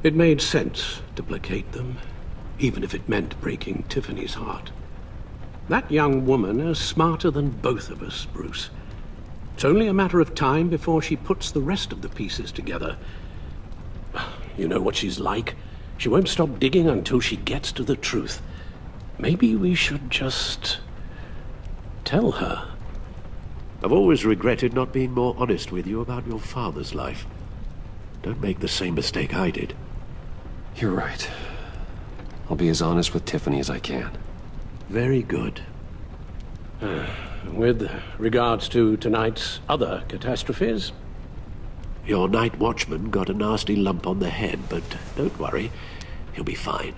It made sense to placate them, even if it meant breaking Tiffany's heart. That young woman is smarter than both of us, Bruce. It's only a matter of time before she puts the rest of the pieces together. You know what she's like. She won't stop digging until she gets to the truth. Maybe we should just tell her. I've always regretted not being more honest with you about your father's life. Don't make the same mistake I did. You're right. I'll be as honest with Tiffany as I can. Very good. With regards to tonight's other catastrophes? Your night watchman got a nasty lump on the head, but don't worry. He'll be fine.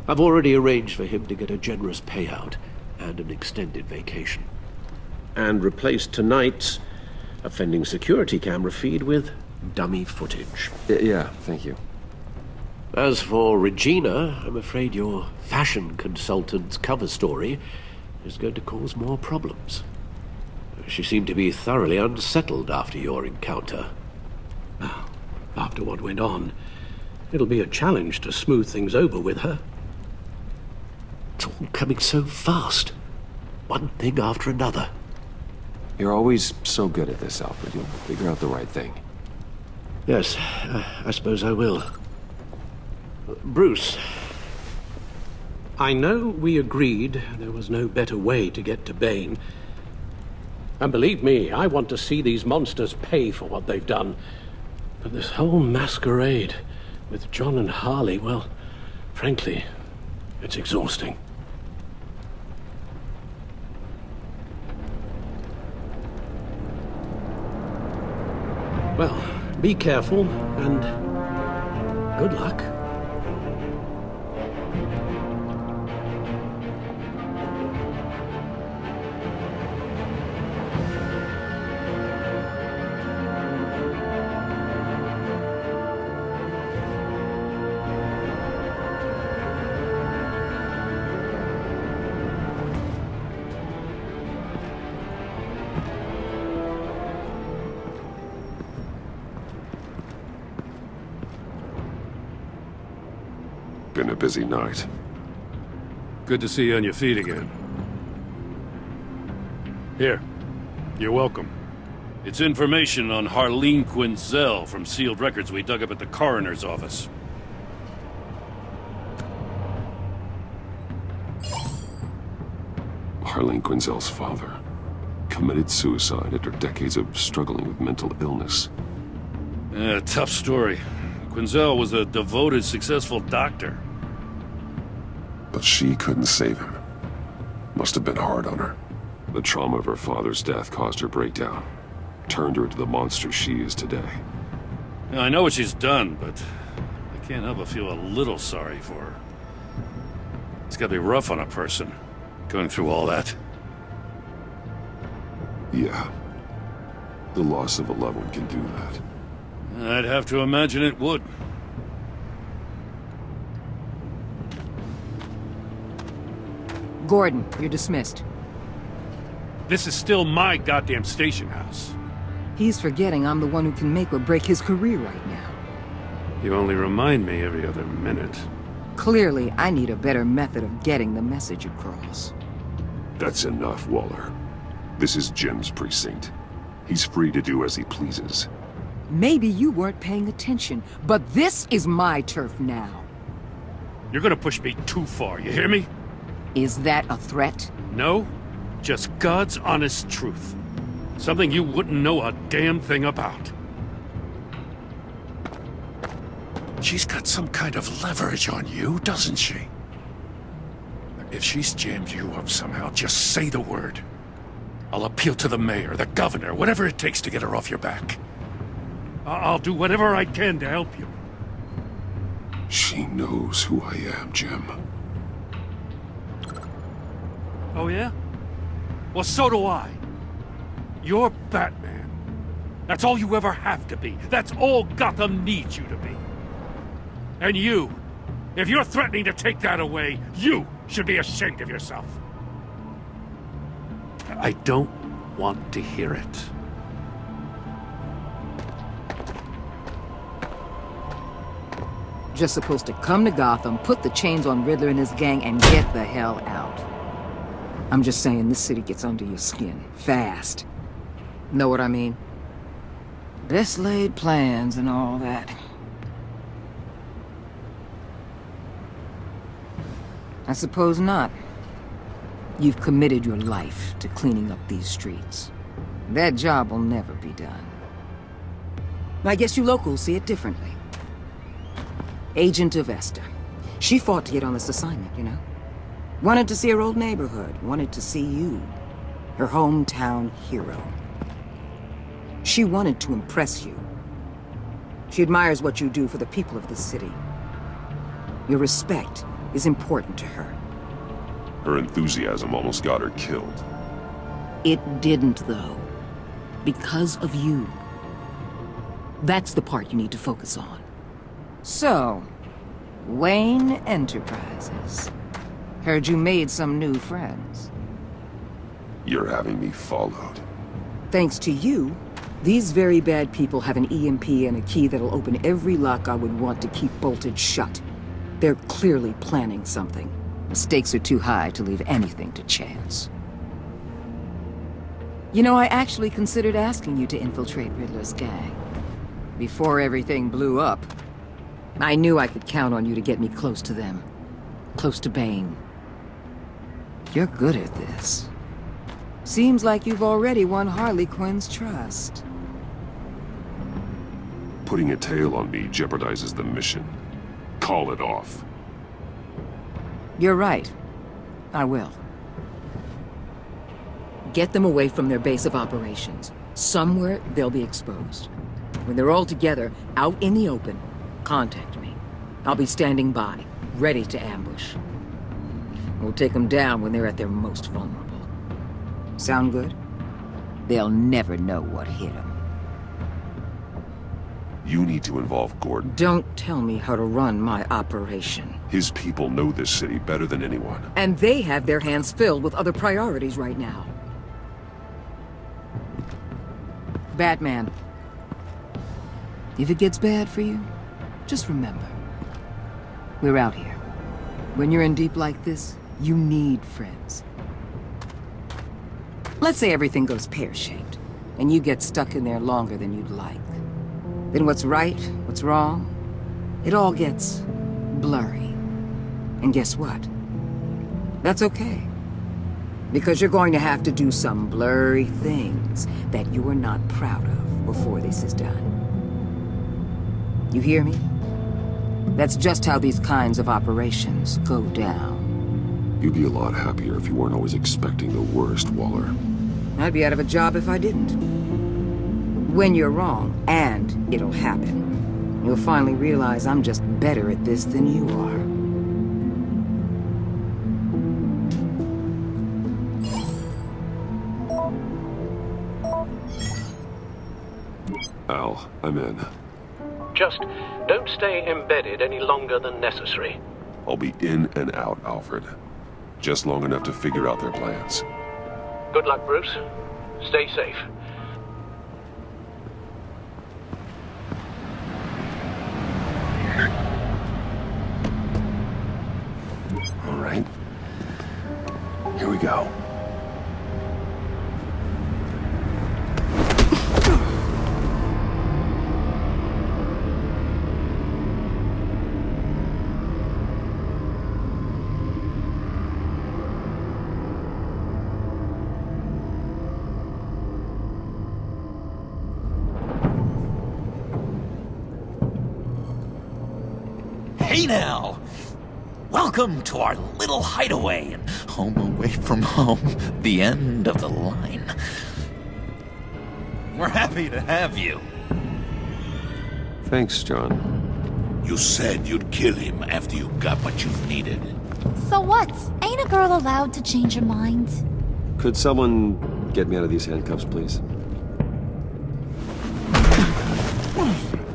I've already arranged for him to get a generous payout and an extended vacation. And replaced tonight's offending security camera feed with dummy footage. Yeah, thank you. As for Regina, I'm afraid your fashion consultant's cover story is going to cause more problems. She seemed to be thoroughly unsettled after your encounter. Well, after what went on, it'll be a challenge to smooth things over with her. It's all coming so fast. One thing after another. You're always so good at this, Alfred. You'll figure out the right thing. Yes, I suppose I will. Bruce. I know we agreed there was no better way to get to Bane. And believe me, I want to see these monsters pay for what they've done. But this whole masquerade with John and Harley, well, frankly, it's exhausting. Well, be careful and good luck. Been a busy night. Good to see you on your feet again. Here. You're welcome. It's information on Harleen Quinzel from sealed records we dug up at the coroner's office. Harleen Quinzel's father committed suicide after decades of struggling with mental illness. Yeah, tough story. Quinzel was a devoted, successful doctor. But she couldn't save him. Must have been hard on her. The trauma of her father's death caused her breakdown. Turned her into the monster she is today. Now, I know what she's done, but I can't help but feel a little sorry for her. It's gotta be rough on a person, going through all that. Yeah. The loss of a loved one can do that. I'd have to imagine it would. Gordon, you're dismissed. This is still my goddamn station house. He's forgetting I'm the one who can make or break his career right now. You only remind me every other minute. Clearly, I need a better method of getting the message across. That's enough, Waller. This is Jim's precinct. He's free to do as he pleases. maybe you weren't paying attention, but this is my turf now. You're gonna push me too far, you hear me? Is that a threat? No, just God's honest truth. Something you wouldn't know a damn thing about. She's got some kind of leverage on you, doesn't she? If she's jammed you up somehow, just say the word. I'll appeal to the mayor, the governor, whatever it takes to get her off your back. I'll do whatever I can to help you. She knows who I am, Jim. Oh yeah? Well, so do I. You're Batman. That's all you ever have to be. That's all Gotham needs you to be. And you, if you're threatening to take that away, you should be ashamed of yourself. I don't want to hear it. Just supposed to come to Gotham, put the chains on Riddler and his gang, and get the hell out. I'm just saying, this city gets under your skin, fast. Know what I mean? Best laid plans and all that. I suppose not. You've committed your life to cleaning up these streets. That job will never be done. I guess you locals see it differently. Agent Avesta. She fought to get on this assignment, you know? Wanted to see her old neighborhood, wanted to see you, her hometown hero. She wanted to impress you. She admires what you do for the people of the city. Your respect is important to her. Her enthusiasm almost got her killed. It didn't, though. Because of you. That's the part you need to focus on. So, Wayne Enterprises. Heard you made some new friends. You're having me followed. Thanks to you, these very bad people have an EMP and a key that'll open every lock I would want to keep bolted shut. They're clearly planning something. The stakes are too high to leave anything to chance. You know, I actually considered asking you to infiltrate Riddler's gang. Before everything blew up, I knew I could count on you to get me close to them. Close to Bane. You're good at this. Seems like you've already won Harley Quinn's trust. Putting a tail on me jeopardizes the mission. Call it off. You're right. I will. Get them away from their base of operations. Somewhere they'll be exposed. When they're all together, out in the open, contact me. I'll be standing by, ready to ambush. We'll take them down when they're at their most vulnerable. Sound good? They'll never know what hit them. You need to involve Gordon. Don't tell me how to run my operation. His people know this city better than anyone. And they have their hands filled with other priorities right now. Batman. If it gets bad for you, just remember. We're out here. When you're in deep like this, you need friends. Let's say everything goes pear-shaped, and you get stuck in there longer than you'd like. Then what's right, what's wrong, it all gets blurry. And guess what? That's okay. Because you're going to have to do some blurry things that you are not proud of before this is done. You hear me? That's just how these kinds of operations go down. You'd be a lot happier if you weren't always expecting the worst, Waller. I'd be out of a job if I didn't. When you're wrong, and it'll happen, you'll finally realize I'm just better at this than you are. Al, I'm in. Just don't stay embedded any longer than necessary. I'll be in and out, Alfred. Just long enough to figure out their plans. Good luck, Bruce. Stay safe. All right. Here we go. now! Welcome to our little hideaway and home away from home, the end of the line. We're happy to have you. Thanks, John. You said you'd kill him after you got what you needed. So what? Ain't a girl allowed to change her mind? Could someone get me out of these handcuffs, please?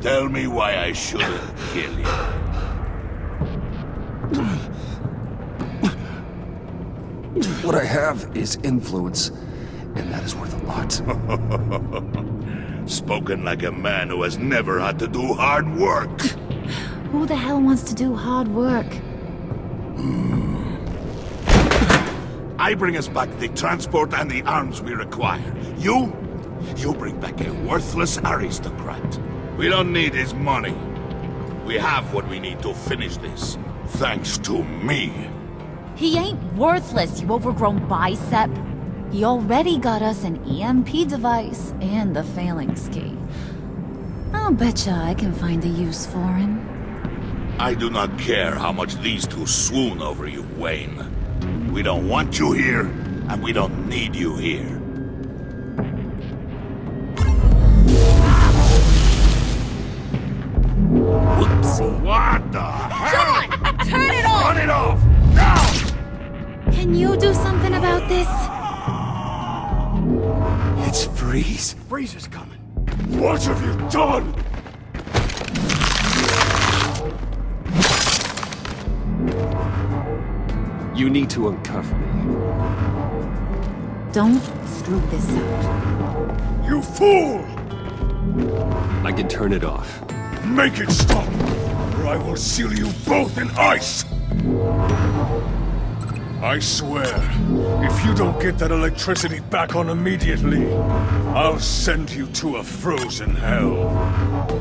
Tell me why I shouldn't kill you. What I have is influence, and that is worth a lot. Spoken like a man who has never had to do hard work. Who the hell wants to do hard work? I bring us back the transport and the arms we require. You bring back a worthless aristocrat. We don't need his money. We have what we need to finish this, thanks to me. He ain't worthless, you overgrown bicep. He already got us an EMP device and the phalanx key. I'll betcha I can find a use for him. I do not care how much these two swoon over you, Wayne. We don't want you here, and we don't need you here. Whoopsie. What the hell? John! Turn it off! Turn it off! Now! Can you do something about this? It's Freeze. Freeze is coming. What have you done? You need to uncuff me. Don't screw this up. You fool! I can turn it off. Make it stop, or I will seal you both in ice! I swear, if you don't get that electricity back on immediately, I'll send you to a frozen hell.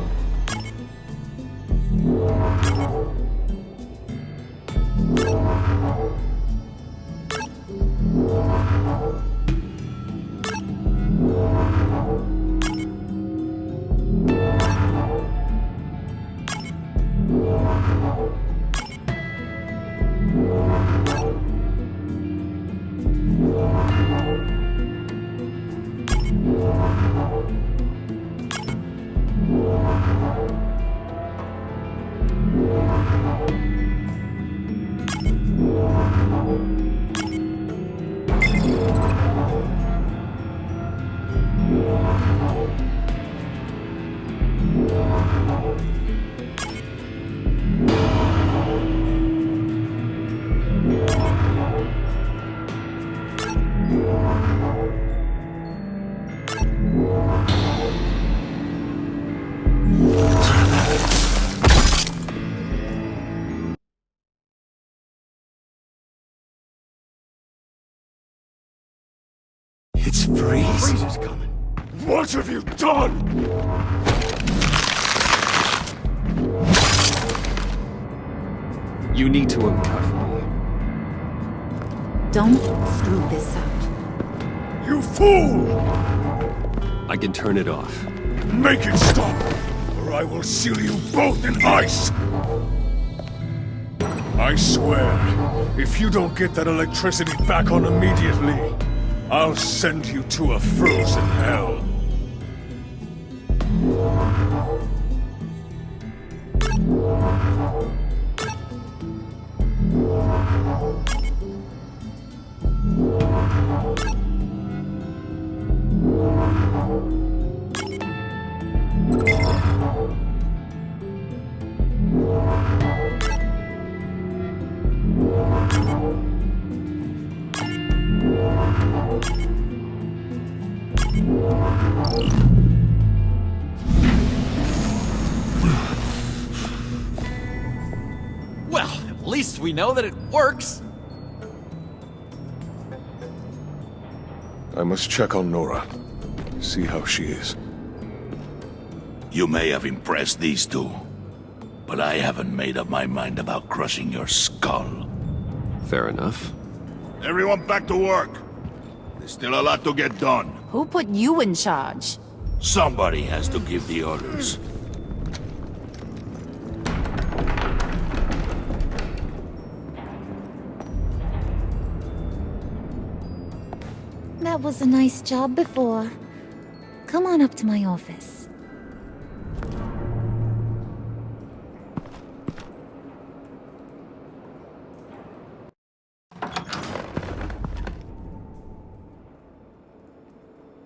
It's Freeze. Freeze is coming. What have you done? You need to uncuff me. Don't screw this up. You fool! I can turn it off. Make it stop, or I will seal you both in ice! I swear, if you don't get that electricity back on immediately, I'll send you to a frozen hell. Well, at least we know that it works. I must check on Nora. See how she is. You may have impressed these two, but I haven't made up my mind about crushing your skull. Fair enough. Everyone back to work. There's still a lot to get done. Who put you in charge? Somebody has to give the orders. that was a nice job before. Come on up to my office.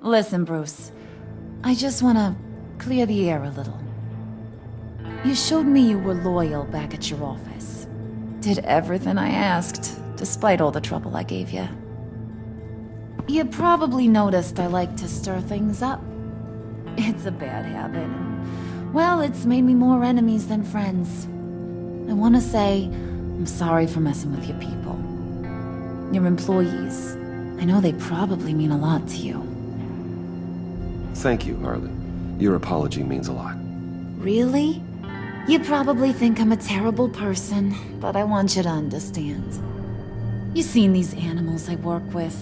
Listen, Bruce. I just want to clear the air a little. You showed me you were loyal back at your office. Did everything I asked, despite all the trouble I gave you. You probably noticed I like to stir things up. It's a bad habit. Well, it's made me more enemies than friends. I want to say I'm sorry for messing with your people. Your employees. I know they probably mean a lot to you. Thank you, Harley. Your apology means a lot. Really? You probably think I'm a terrible person, but I want you to understand. You've seen these animals I work with.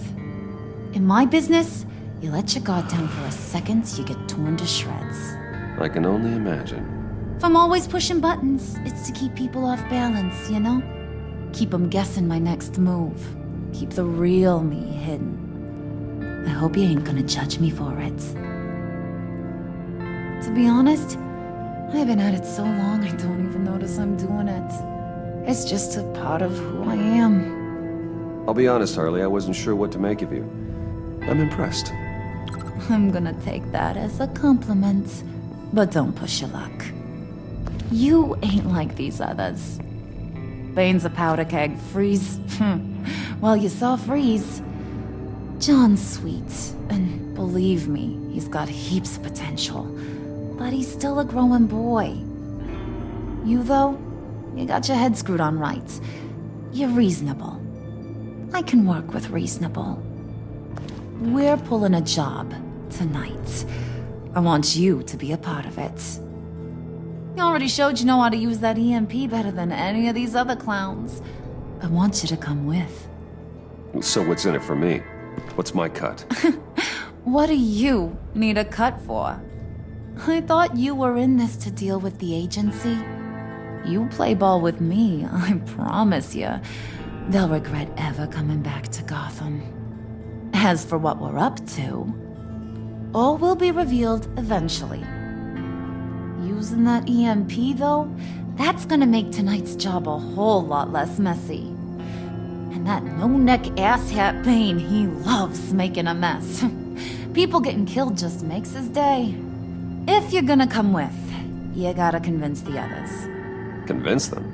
In my business, you let your guard down for a second, you get torn to shreds. I can only imagine. If I'm always pushing buttons, it's to keep people off balance, you know? Keep them guessing my next move. Keep the real me hidden. I hope you ain't gonna judge me for it. To be honest, I've been at it so long I don't even notice I'm doing it. It's just a part of who I am. I'll be honest, Harley, I wasn't sure what to make of you. I'm impressed. I'm gonna take that as a compliment. But don't push your luck. You ain't like these others. Bane's a powder keg. Freeze? Well, you saw Freeze. John's sweet, and believe me, he's got heaps of potential. But he's still a growing boy. You, though, you got your head screwed on right. You're reasonable. I can work with reasonable. We're pulling a job tonight. I want you to be a part of it. You already showed you know how to use that EMP better than any of these other clowns. I want you to come with. So what's in it for me? What's my cut? What do you need a cut for? I thought you were in this to deal with the agency. You play ball with me, I promise you. They'll regret ever coming back to Gotham. As for what we're up to, all will be revealed eventually. Using that EMP, though, that's gonna make tonight's job a whole lot less messy. And that no-neck asshat Bane, he loves making a mess. People getting killed just makes his day. If you're gonna come with, you gotta convince the others. Convince them?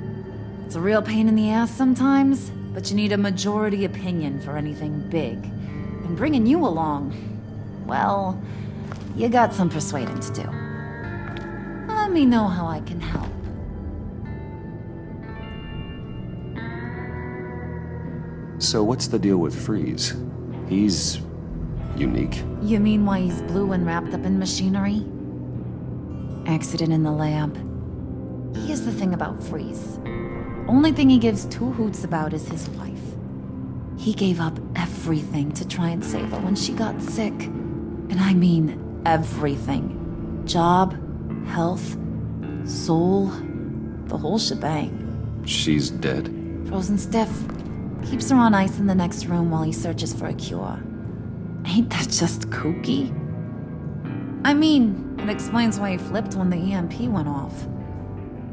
It's a real pain in the ass sometimes, but you need a majority opinion for anything big. And bringing you along, well, you got some persuading to do. Let me know how I can help. So what's the deal with Freeze? He's unique. You mean why he's blue and wrapped up in machinery? Accident in the lab. Here's the thing about Freeze. Only thing he gives two hoots about is his wife. He gave up everything to try and save her when she got sick. And I mean everything. Job, health, soul, the whole shebang. She's dead? Frozen stiff. Keeps her on ice in the next room while he searches for a cure. Ain't that just kooky? I mean, it explains why he flipped when the EMP went off.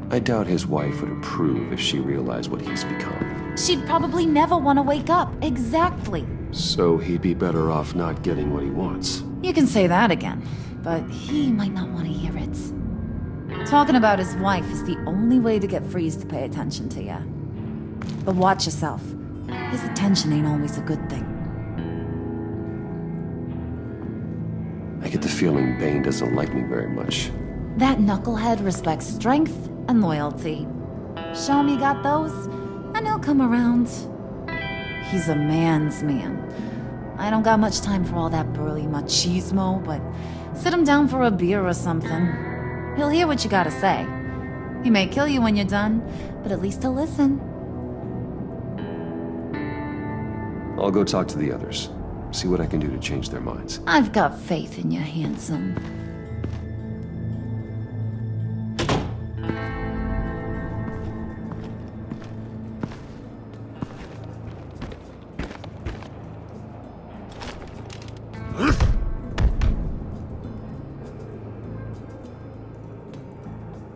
I doubt his wife would approve if she realized what he's become. She'd probably never want to wake up. Exactly. So he'd be better off not getting what he wants. You can say that again, but he might not want to hear it. Talking about his wife is the only way to get Freeze to pay attention to you. But watch yourself. His attention ain't always a good thing. I get the feeling Bane doesn't like me very much. That knucklehead respects strength and loyalty. Show him you got those, and he'll come around. He's a man's man. I don't got much time for all that burly machismo, but sit him down for a beer or something. He'll hear what you gotta say. He may kill you when you're done, but at least he'll listen. I'll go talk to the others. See what I can do to change their minds. I've got faith in you, handsome. Huh?